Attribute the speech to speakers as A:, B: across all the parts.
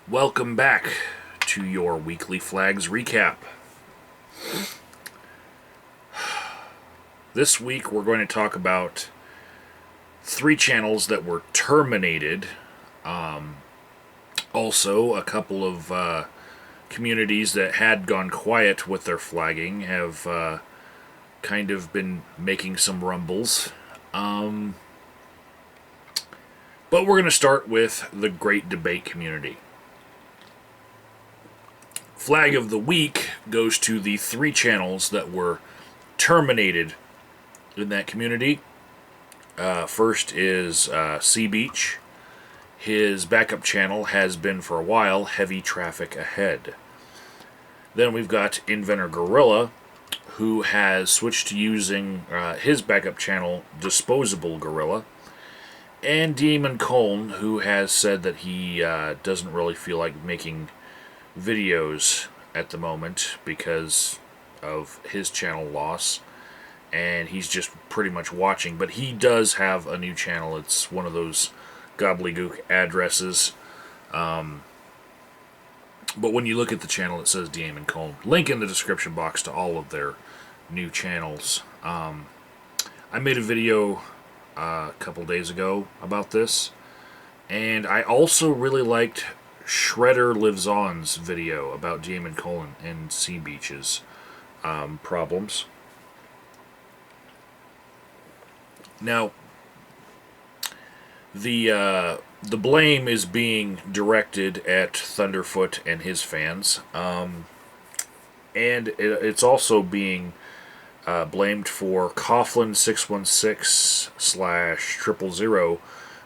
A: Welcome back to your weekly flags recap. This week we're going to talk about 3 channels that were terminated. Also, a couple of communities that had gone quiet with their flagging have kind of been making some rumbles. But we're going to start with the Great Debate community. Flag of the week goes to the 3 channels that were terminated in that community. First is CehBeach. His backup channel has been for a while Heavy Traffic Ahead. Then we've got InventorGorilla, who has switched to using his backup channel Disposable Gorilla. And DeamonCohln, who has said that he doesn't really feel like making videos at the moment because of his channel loss, and he's just pretty much watching. But he does have a new channel. It's one of those gobbledygook addresses, but when you look at the channel it says DeamonCohln. Link in the description box to all of their new channels. I made a video a couple days ago about this, and I also really liked Shredder Lives On's video about DeamonCohln and CehBeach's problems. Now, the blame is being directed at Thunderfoot and his fans, and it's also being blamed for Coughlan 616/000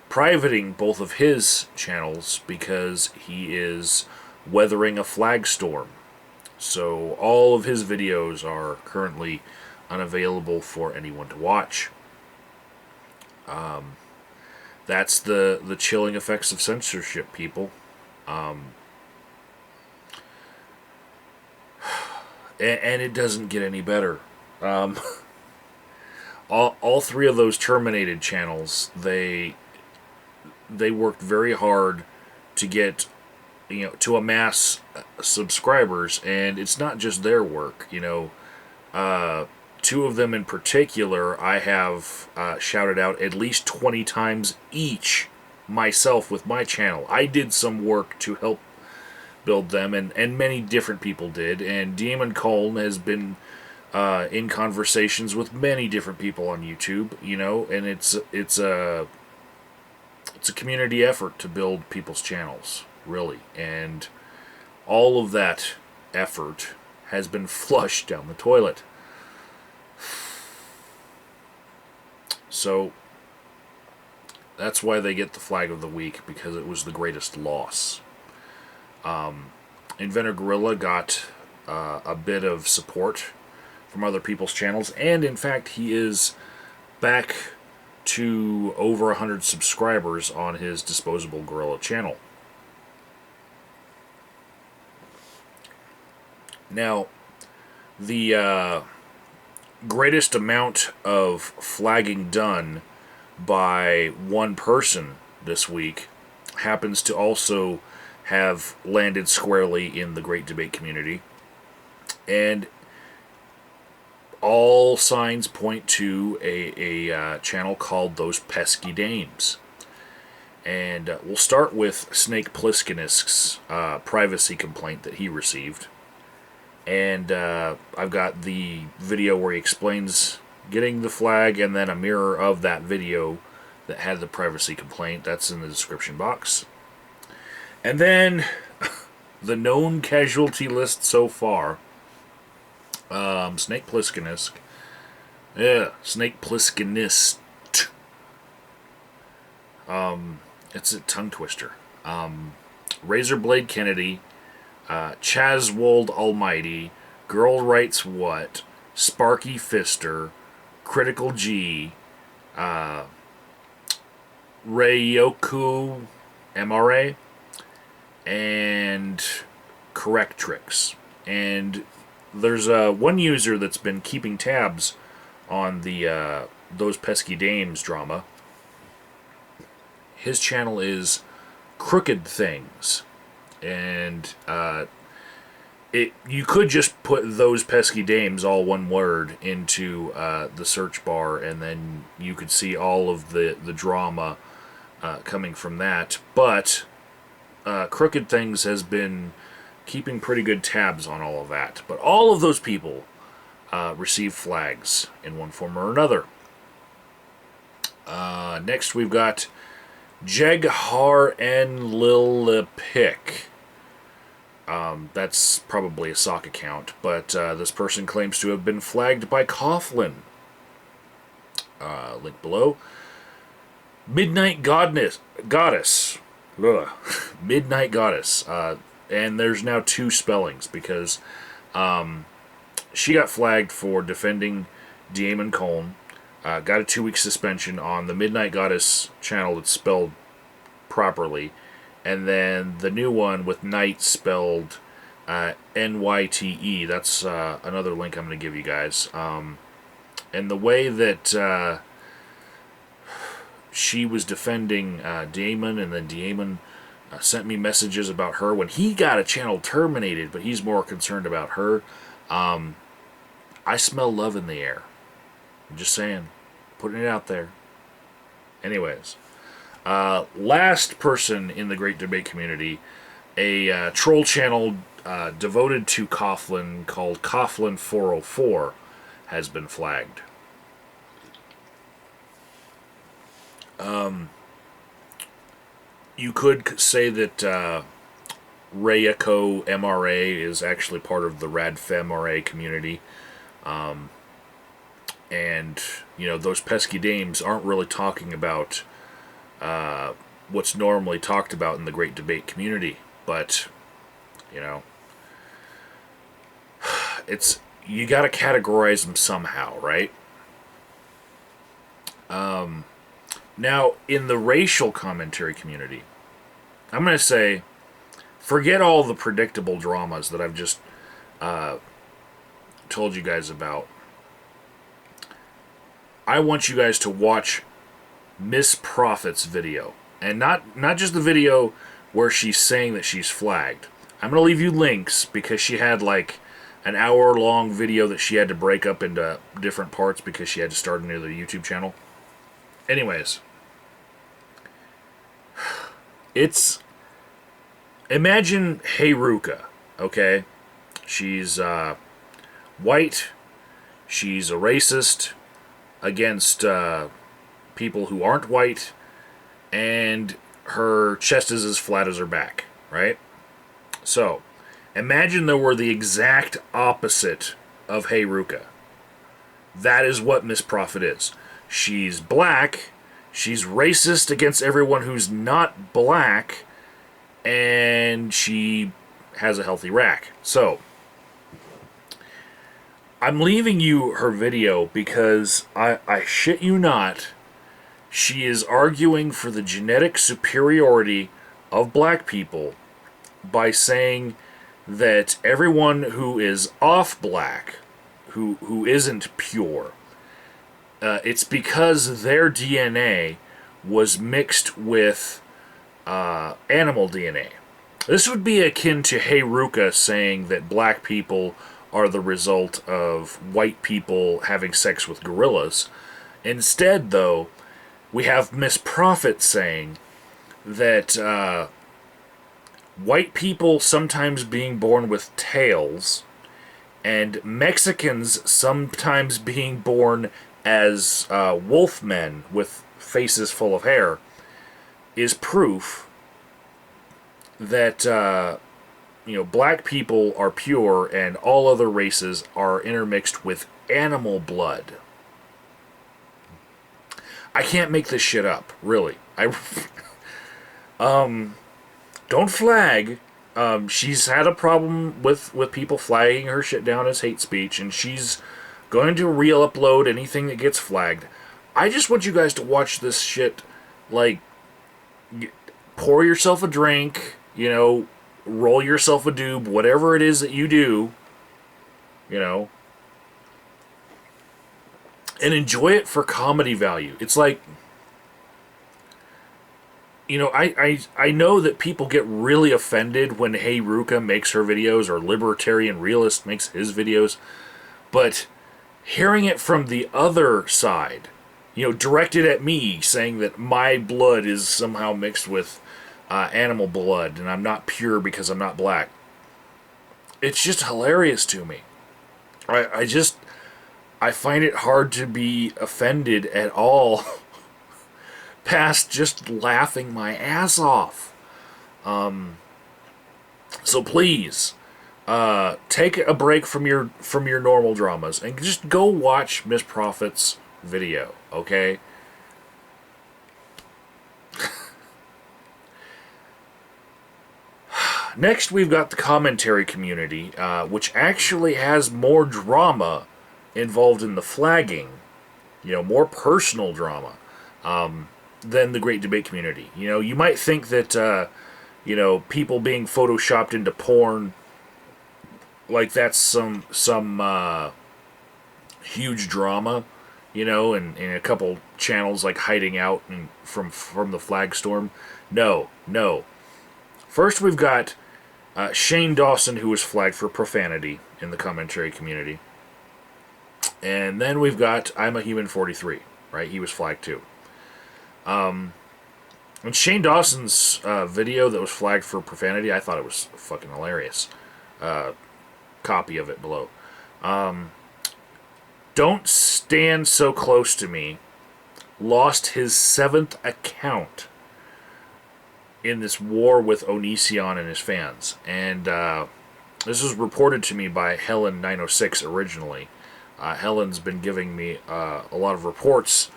A: privating both of his channels because he is weathering a flag storm. So all of his videos are currently unavailable for anyone to watch. That's the chilling effects of censorship, people. And it doesn't get any better. All 3 of those terminated channels, they worked very hard to get, to amass subscribers, and it's not just their work. 2 of them in particular I have shouted out at least 20 times each myself with my channel. I did some work to help build them, and many different people did, and DeamonCohln has been in conversations with many different people on YouTube, and it's a community effort to build people's channels, really, and all of that effort has been flushed down the toilet. So that's why they get the flag of the week, because it was the greatest loss. InventorGorilla got a bit of support from other people's channels, and in fact he is back to over 100 subscribers on his Disposable Gorilla channel. Now, the greatest amount of flagging done by one person this week happens to also have landed squarely in the Great Debate community, and all signs point to a channel called Those Pesky Dames. And we'll start with SnakePliskinist's privacy complaint that he received. And I've got the video where he explains getting the flag, and then a mirror of that video that had the privacy complaint. That's in the description box. And then the known casualty list so far. SnakePliskinist. Yeah, SnakePliskinist. It's a tongue twister. RazorBladeKandy, ChazwoldAlmighty, GirlWritesWhat, SparkyFister, Critical G, Reyeko MRA, and Correctrix. And there's one user that's been keeping tabs on the Those Pesky Dames drama. His channel is CROOKEDTHINGS, And you could just put Those Pesky Dames, all one word, into the search bar, and then you could see all of the drama coming from that. But Crooked Things has been keeping pretty good tabs on all of that. But all of those people receive flags in one form or another. Next we've got JegHarEnLillePik. That's probably a sock account, but this person claims to have been flagged by Coughlan. Link below. MidnightGoddess. MidnightGoddess. And there's now two spellings because she got flagged for defending DeamonCohln. Got a 2-week suspension on the MidnightGoddess channel that's spelled properly. And then the new one with night spelled N-Y-T-E. That's another link I'm going to give you guys. And the way that she was defending Damon, and then Damon sent me messages about her when he got a channel terminated, but he's more concerned about her. I smell love in the air. I'm just saying. Putting it out there. Anyways. Last person in the Great Debate community, a troll channel devoted to Coughlan called Coughlan 404 has been flagged. You could say that Reyeko MRA is actually part of the RadfeMRA community. And, you know, those pesky dames aren't really talking about what's normally talked about in the Great Debate community. But, you know, you got to categorize them somehow, right? Now, in the racial commentary community, I'm going to say, forget all the predictable dramas that I've just told you guys about. I want you guys to watch MsProphet's video. And not just the video where she's saying that she's flagged. I'm going to leave you links because she had like an hour-long video that she had to break up into different parts because she had to start another YouTube channel. Anyways. Imagine Heruka, okay? She's white. She's a racist against people who aren't white, and her chest is as flat as her back, right? So, imagine there were the exact opposite of Heruka. That is what MsProphet is. She's black, she's racist against everyone who's not black, and she has a healthy rack. So, I'm leaving you her video because I shit you not, she is arguing for the genetic superiority of black people by saying that everyone who is off black, who isn't pure, it's because their DNA was mixed with animal DNA. This would be akin to Heruka saying that black people are the result of white people having sex with gorillas. Instead, though, we have MsProphet saying that white people sometimes being born with tails, and Mexicans sometimes being born as wolfmen with faces full of hair, is proof that black people are pure and all other races are intermixed with animal blood. I can't make this shit up, really. Don't flag. She's had a problem with people flagging her shit down as hate speech, and she's going to re-upload anything that gets flagged. I just want you guys to watch this shit, like, pour yourself a drink, roll yourself a doob, whatever it is that you do, and enjoy it for comedy value. It's like, you know, I know that people get really offended when Hey Ruka makes her videos or Libertarian Realist makes his videos, but hearing it from the other side, you know, directed at me, saying that my blood is somehow mixed with animal blood and I'm not pure because I'm not black, it's just hilarious to me. I find it hard to be offended at all past just laughing my ass off. So please, take a break from your normal dramas and just go watch MsProphet's video, okay? Next, we've got the commentary community, which actually has more drama involved in the flagging, you know, more personal drama, than the Great Debate community. You know, you might think that, you know, people being photoshopped into porn, like that's some huge drama, you know, and a couple channels like hiding out from the flag storm. No. First, we've got Shane Dawson, who was flagged for profanity in the commentary community. And then we've got I'm a Human 43, right? He was flagged too. And Shane Dawson's video that was flagged for profanity, I thought it was fucking hilarious. Copy of it below. Don't Stand So Close to Me lost his 7th account in this war with Onision and his fans. And this was reported to me by Helen906 originally. Helen's been giving me a lot of reports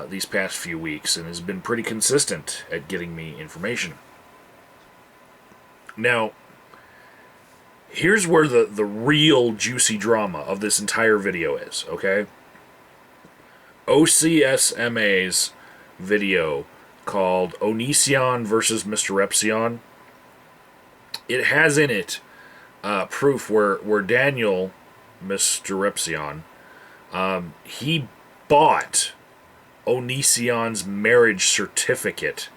A: these past few weeks and has been pretty consistent at getting me information. Now, here's where the real juicy drama of this entire video is, okay? OCSMA's video called Onision versus Mr. Repsion. It has in it proof where Daniel, Mr. Repsion, he bought Onision's marriage certificate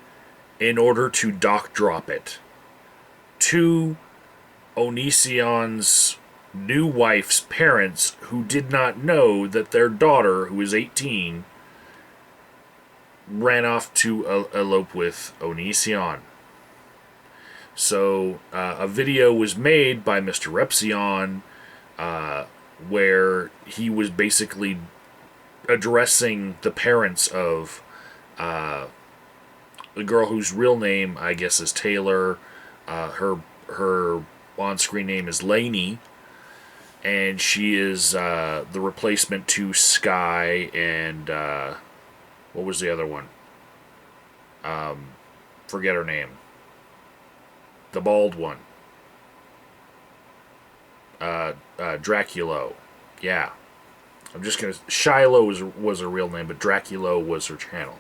A: in order to dock drop it to Onision's new wife's parents, who did not know that their daughter, who is 18, ran off to elope with Onision. So a video was made by Mr. Repsion where he was basically addressing the parents of the girl whose real name, I guess, is Taylor. Her on-screen name is Lainey, and she is the replacement to Sky and what was the other one? Forget her name. The bald one. Draculo. Yeah. I'm just gonna... Shiloh was her real name, but Draculo was her channel.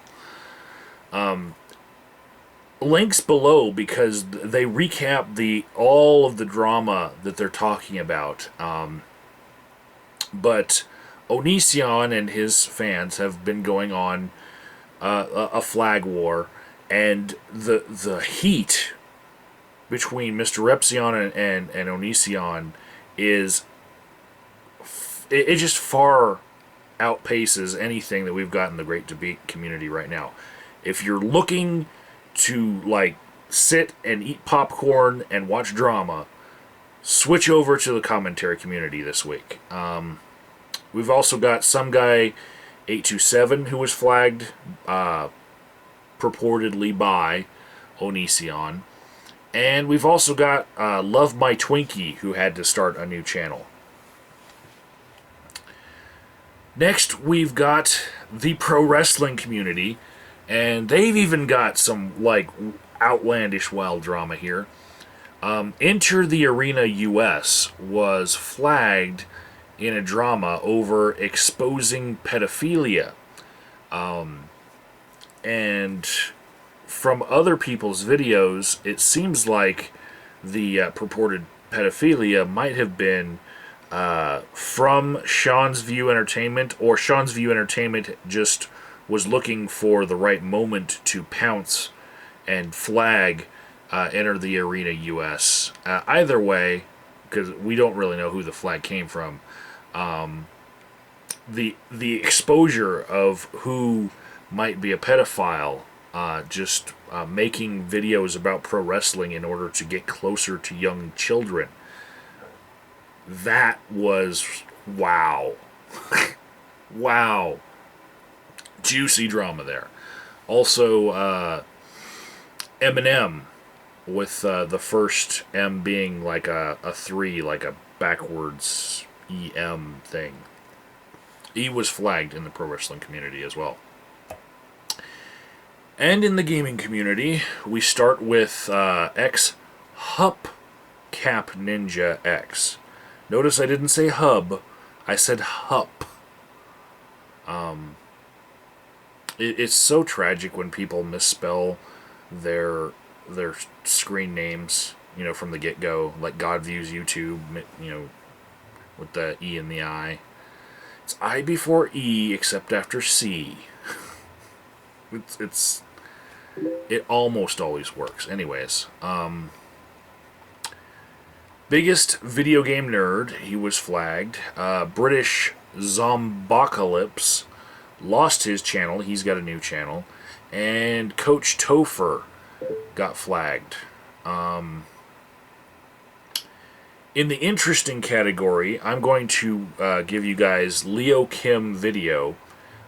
A: Links below, because they recap all of the drama that they're talking about. But Onision and his fans have been going on a flag war, and the heat between Mr. Repsion and Onision is... It just far outpaces anything that we've got in the Great Debate community right now. If you're looking to, like, sit and eat popcorn and watch drama, switch over to the commentary community this week. We've also got some guy, 827, who was flagged purportedly by Onision. And we've also got Love My Twinkie, who had to start a new channel. Next, we've got the pro wrestling community, and they've even got some, like, outlandish wild drama here. Enter the Arena US was flagged in a drama over exposing pedophilia. And from other people's videos, it seems like the purported pedophilia might have been from Sean's View Entertainment, or Sean's View Entertainment just was looking for the right moment to pounce and flag Enter the Arena US. Either way, because we don't really know who the flag came from, the exposure of who might be a pedophile, just making videos about pro wrestling in order to get closer to young children, that was wow. Wow. Juicy drama there. Also, Eminem, with the first M being like a 3, like a backwards EM thing. He was flagged in the pro wrestling community as well. And in the gaming community, we start with X-Hup Cap Ninja X. Notice I didn't say hub, I said hup. It's so tragic when people misspell their screen names, you know, from the get-go, like God Views YouTube, you know, with the E and the I. It's I before E, except after C. It almost always works. Anyways, biggest video game nerd, he was flagged. British Zombocalypse lost his channel. He's got a new channel. And Coach Topher got flagged. In the interesting category, I'm going to give you guys Leo Kim Video,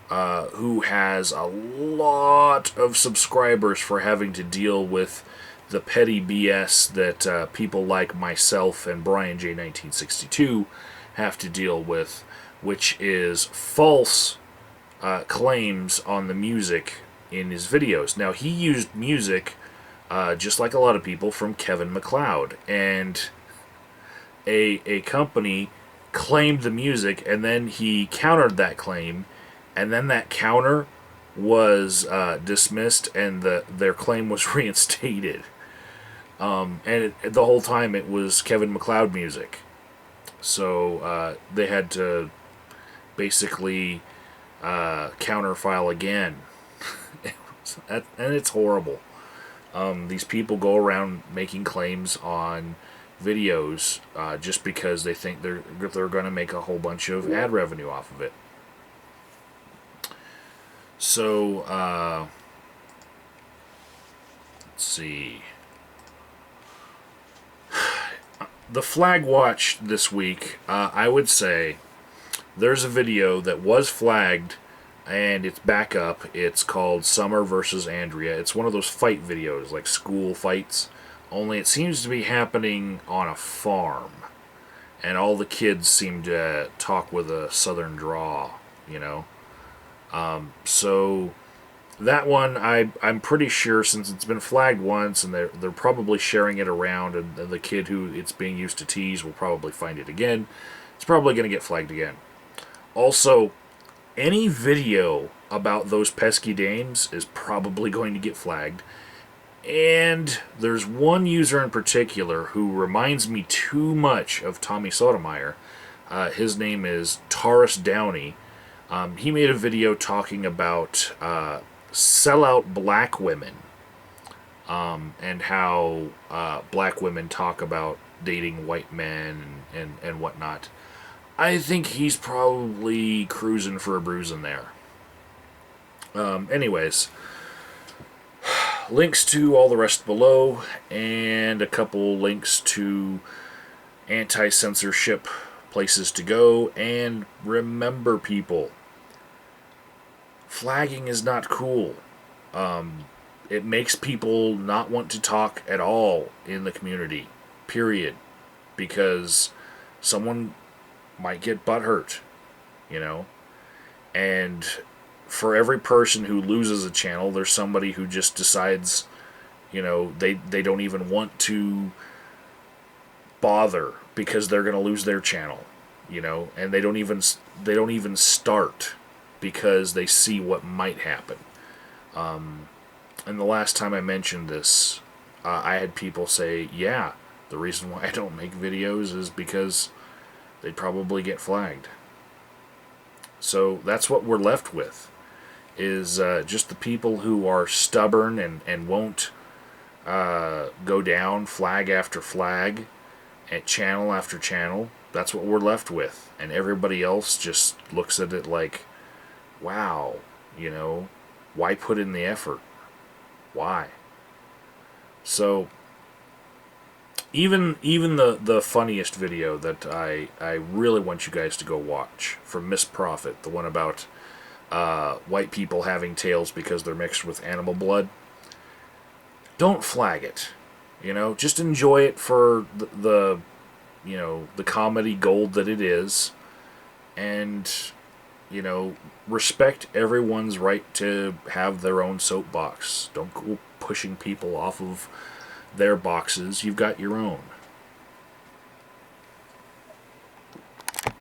A: who has a lot of subscribers for having to deal with the petty BS that people like myself and Brian J1962 have to deal with, which is false claims on the music in his videos. Now, he used music, just like a lot of people, from Kevin MacLeod, and a company claimed the music, and then he countered that claim, and then that counter was dismissed, and their claim was reinstated. And the whole time it was Kevin MacLeod music. So they had to basically counterfile again. And it's horrible. These people go around making claims on videos just because they think they're going to make a whole bunch of ad revenue off of it. So, let's see. The flag watch this week, I would say there's a video that was flagged and it's back up. It's called Summer versus Andrea. It's one of those fight videos, like school fights, only it seems to be happening on a farm, and all the kids seem to talk with a southern draw, you know. So that one, I'm pretty sure, since it's been flagged once, and they're probably sharing it around, and the kid who it's being used to tease will probably find it again. It's probably going to get flagged again. Also, any video about Those Pesky Dames is probably going to get flagged. And there's one user in particular who reminds me too much of Tommy Sotomayor. His name is Taurus Downey. He made a video talking about sellout black women, and how black women talk about dating white men and whatnot. I think he's probably cruising for a bruising there. Anyways, links to all the rest below, and a couple links to anti-censorship places to go. And remember, people, flagging is not cool. It makes people not want to talk at all in the community, period, because someone might get butthurt, you know. And for every person who loses a channel, there's somebody who just decides, you know, they don't even want to bother because they're going to lose their channel, you know, and they don't even start because they see what might happen. And the last time I mentioned this, I had people say, yeah, the reason why I don't make videos is because they'd probably get flagged. So that's what we're left with. is just the people who are stubborn and won't go down flag after flag at channel after channel. That's what we're left with. And everybody else just looks at it like, wow, you know, why put in the effort? Why? So even the funniest video that I really want you guys to go watch from MsProphet, the one about white people having tails because they're mixed with animal blood, don't flag it. You know, just enjoy it for the you know, the comedy gold that it is, and, you know, respect everyone's right to have their own soapbox. Don't go pushing people off of their boxes. You've got your own.